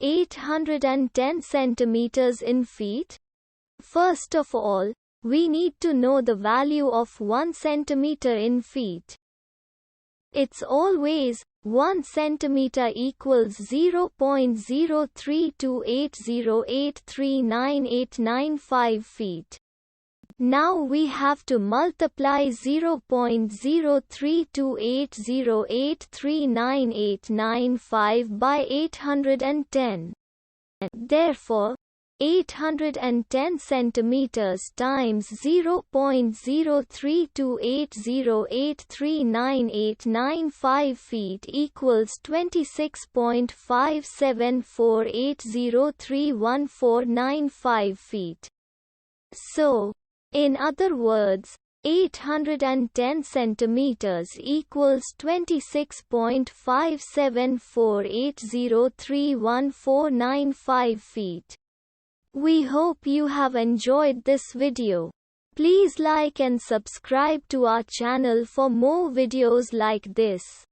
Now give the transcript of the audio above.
810 centimeters in feet? First of all, we need to know the value of 1 centimeter in feet. It's always 1 centimeter equals 0.03280839895 feet. Now we have to multiply 0.03280839895 by 810. Therefore, 810 centimeters times 0.03280839895 feet equals 26.5748031495 feet. So, in other words, 810 centimeters equals 26.5748031495 feet. We hope you have enjoyed this video. Please like and subscribe to our channel for more videos like this.